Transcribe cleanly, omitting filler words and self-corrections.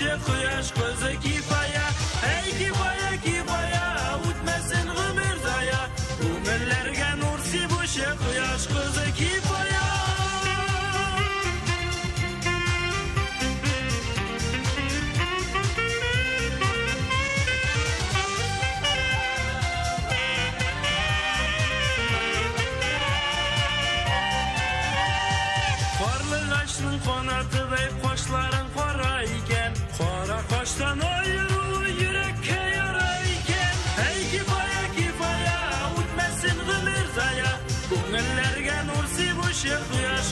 boşa quyosh ko'zi kifaya. Ey kifaya kifaya, o'tmasin umr zaya. Umrlarga nursi boşa quyosh ko'zi kifaya. Qorlig'ashning qanotiday qoshlaring qora ekan, qora qoshdan ayruv yurakka yarar ekan. Ey kifaya kifaya, o'tmasin umr zaya. Ko'ngillarga nursi boshqa quyosh